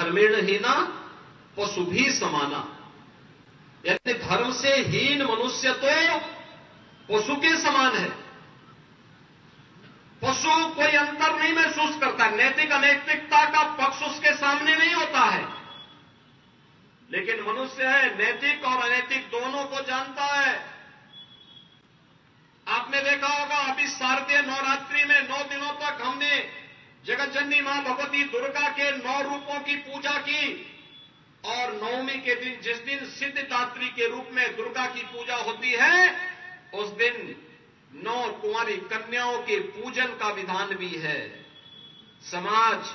धर्मेण हीना पशु भी समाना, यानी धर्म से हीन मनुष्य तो पशु के समान है। पशु कोई अंतर नहीं महसूस करता, नैतिक अनैतिकता का पक्ष उसके सामने नहीं होता है, लेकिन मनुष्य है नैतिक और अनैतिक दोनों को जानता है। आपने देखा होगा अभी शारदीय नवरात्रि में 9 दिनों तक हमने जगत जननी मां भगवती दुर्गा के 9 रूपों की पूजा की, और नवमी के दिन जिस दिन सिद्धदात्री के रूप में दुर्गा की पूजा होती है, उस दिन 9 कुंवारी कन्याओं के पूजन का विधान भी है। समाज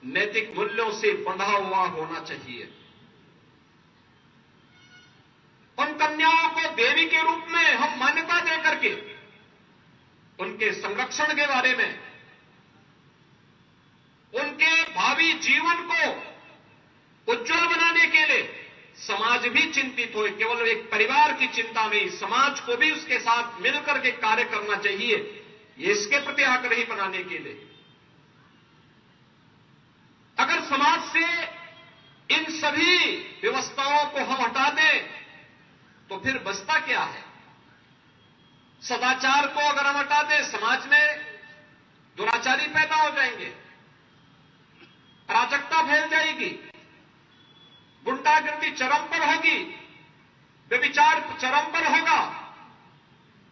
नैतिक मूल्यों से बंधा हुआ होना चाहिए। उन कन्याओं को देवी के रूप में हम मान्यता देकर के उनके संरक्षण के बारे में, उनके भावी जीवन को उज्जवल बनाने के लिए समाज भी चिंतित हो। केवल एक परिवार की चिंता नहीं, समाज को भी उसके साथ मिलकर के कार्य करना चाहिए, ये इसके प्रति आग्रही बनाने के लिए। अगर समाज से इन सभी व्यवस्थाओं को हम हटा दें तो फिर बचता क्या है? सदाचार को अगर हम हटा दें, समाज में दुराचारी पैदा हो जाएंगे, अराजकता फैल जाएगी, गुंडागर्दी चरम पर होगी, व्यभिचार चरम पर होगा,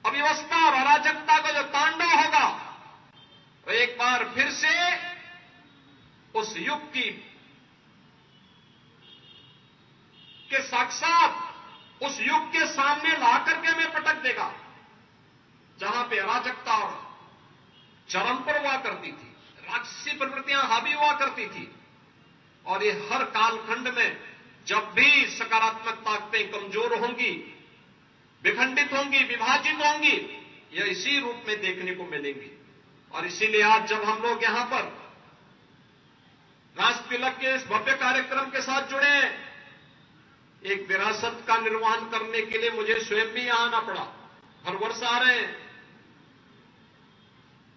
अव्यवस्था और अराजकता का जो तांडव होगा, तो एक बार फिर से उस युग के साक्षात उस युग के सामने ला करके हमें पटक देगा, जहां पे अराजकता और चरम पर हुआ करती थी, राक्षसी प्रवृत्तियां हावी हुआ करती थी। और ये हर कालखंड में जब भी सकारात्मक ताकतें कमजोर होंगी, विखंडित होंगी, विभाजित होंगी, यह इसी रूप में देखने को मिलेंगी। और इसीलिए आज जब हम लोग यहां पर राष्ट्र तिलक के इस भव्य कार्यक्रम के साथ जुड़े हैं, एक विरासत का निर्वहन करने के लिए मुझे स्वयं भी यहां आना पड़ा। हर वर्ष आ रहे हैं।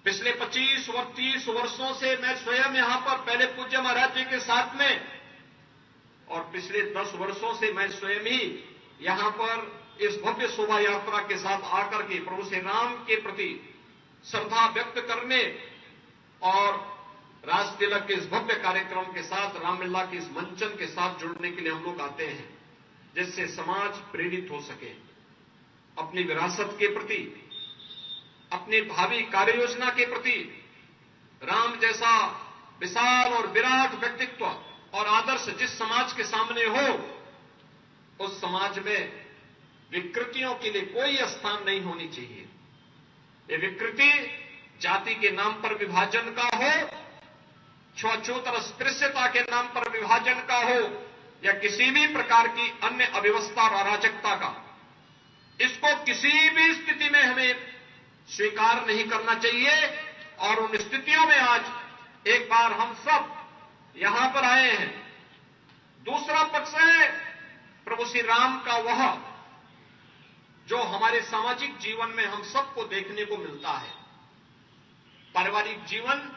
पिछले 25 और 30 वर्षों से मैं स्वयं यहां पर, पहले पूज्य महाराज जी के साथ में, और पिछले 10 वर्षों से मैं स्वयं ही यहां पर इस भव्य शोभा यात्रा के साथ आकर के प्रभु श्री राम के प्रति श्रद्धा व्यक्त करने और राष्ट्र तिलक के इस भव्य कार्यक्रम के साथ, रामलीला के इस मंचन के साथ जुड़ने के लिए हम लोग आते हैं, जिससे समाज प्रेरित हो सके अपनी विरासत के प्रति, अपनी भावी कार्य योजना के प्रति। राम जैसा विशाल और विराट व्यक्तित्व और आदर्श जिस समाज के सामने हो, उस समाज में विकृतियों के लिए कोई स्थान नहीं होनी चाहिए। ये विकृति जाति के नाम पर विभाजन का हो, छुआछूत और अस्पृश्यता के नाम पर विभाजन का हो, या किसी भी प्रकार की अन्य अव्यवस्था और अराजकता का, इसको किसी भी स्थिति में हमें स्वीकार नहीं करना चाहिए। और उन स्थितियों में आज एक बार हम सब यहां पर आए हैं। दूसरा पक्ष है प्रभु श्री राम का वह जो हमारे सामाजिक जीवन में हम सबको देखने को मिलता है। पारिवारिक जीवन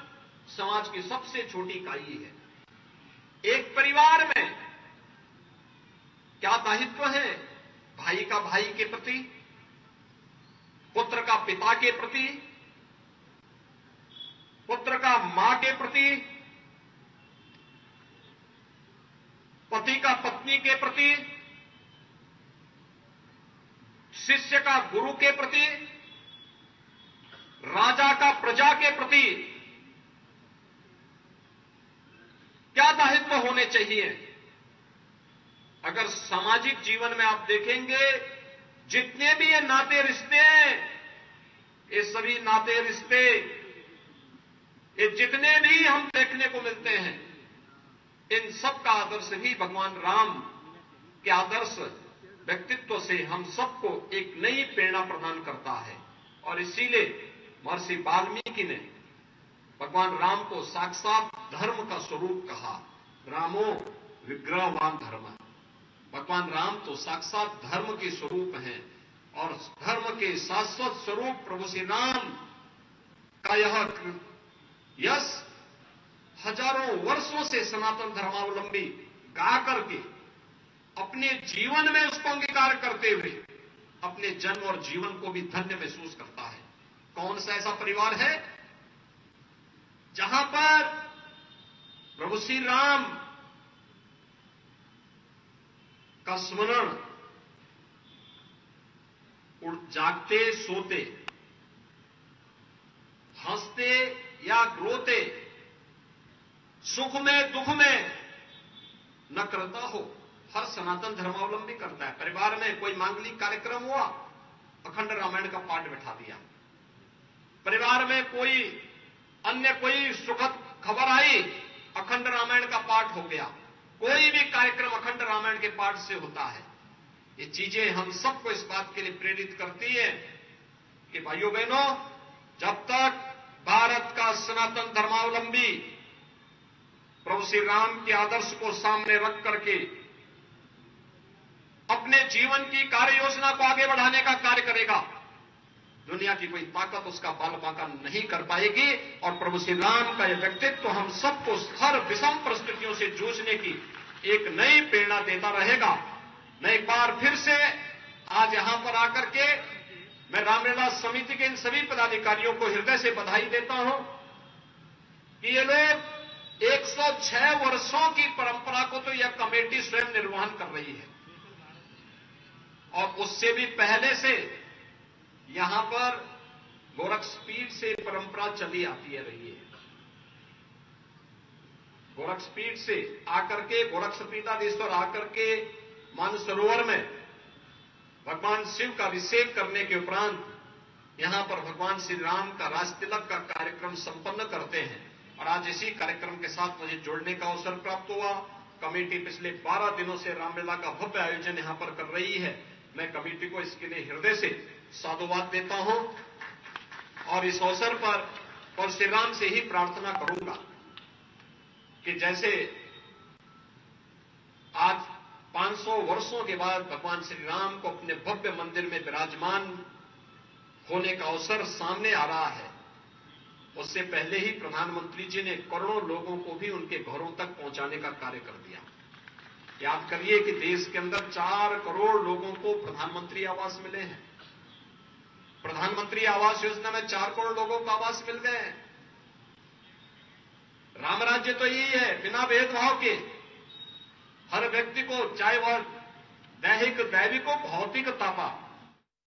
समाज की सबसे छोटी इकाई है। एक परिवार में क्या दायित्व है? भाई का भाई के प्रति, पुत्र का पिता के प्रति, पुत्र का मां के प्रति, पति का पत्नी के प्रति, शिष्य का गुरु के प्रति, राजा का प्रजा के प्रति क्या दायित्व होने चाहिए। अगर सामाजिक जीवन में आप देखेंगे, जितने भी ये नाते रिश्ते हैं, ये सभी नाते रिश्ते, ये जितने भी हम देखने को मिलते हैं, इन सब का आदर्श भी भगवान राम के आदर्श व्यक्तित्व से हम सबको एक नई प्रेरणा प्रदान करता है। और इसीलिए महर्षि वाल्मीकि ने भगवान राम को साक्षात धर्म का स्वरूप कहा। रामो विग्रहवान धर्म। भगवान राम तो साक्षात धर्म के स्वरूप हैं, और धर्म के शाश्वत स्वरूप प्रभु श्री राम का यह यश हजारों वर्षों से सनातन धर्मावलंबी गा करके अपने जीवन में उसको अंगीकार करते हुए अपने जन्म और जीवन को भी धन्य महसूस करता है। कौन सा ऐसा परिवार है जहां पर प्रभु श्री राम का स्मरण जागते सोते, हंसते या रोते, सुख में दुख में न करता हो? हर सनातन धर्मावलंबी करता है। परिवार में कोई मांगलिक कार्यक्रम हुआ, अखंड रामायण का पाठ बैठा दिया। परिवार में कोई अन्य कोई सुखद खबर आई, अखंड रामायण का पाठ हो गया। कोई भी कार्यक्रम अखंड रामायण के पाठ से होता है। ये चीजें हम सबको इस बात के लिए प्रेरित करती है कि भाइयों बहनों, जब तक भारत का सनातन धर्मावलंबी प्रभु श्री राम के आदर्श को सामने रख करके अपने जीवन की कार्य योजना को आगे बढ़ाने का कार्य करेगा, दुनिया की कोई ताकत उसका बाल बांका नहीं कर पाएगी। और प्रभु श्री राम का यह व्यक्तित्व तो हम सबको हर विषम परिस्थितियों से जूझने की एक नई प्रेरणा देता रहेगा। मैं एक बार फिर से आज यहां पर आकर के मैं रामलीला समिति के इन सभी पदाधिकारियों को हृदय से बधाई देता हूं कि ये लोग 106 वर्षों की परंपरा को तो यह कमेटी स्वयं निर्वहन कर रही है, और उससे भी पहले से यहां पर गोरक्षपीठ से परंपरा चली आती है रही है। गोरक्षपीठ से आकर के, गोरक्षपीठाधीश्वर आकर के मानसरोवर में भगवान शिव का अभिषेक करने के उपरांत यहां पर भगवान श्री राम का राज तिलक का कार्यक्रम संपन्न करते हैं। और आज इसी कार्यक्रम के साथ मुझे जोड़ने का अवसर प्राप्त हुआ। कमेटी पिछले 12 दिनों से रामलीला का भव्य आयोजन यहां पर कर रही है। मैं कमेटी को इसके लिए हृदय से साधुवाद देता हूं और इस अवसर पर श्री राम से ही प्रार्थना करूंगा कि जैसे आज 500 वर्षों के बाद भगवान श्री राम को अपने भव्य मंदिर में विराजमान होने का अवसर सामने आ रहा है, उससे पहले ही प्रधानमंत्री जी ने करोड़ों लोगों को भी उनके घरों तक पहुंचाने का कार्य कर दिया। याद करिए कि देश के अंदर 4 करोड़ लोगों को प्रधानमंत्री आवास मिले हैं। प्रधानमंत्री आवास योजना में 4 करोड़ लोगों को आवास मिल गए हैं। राम राज्य तो यही है, बिना भेदभाव के हर व्यक्ति को, चाहे वह दैहिक दैविक हो, भौतिक तापा,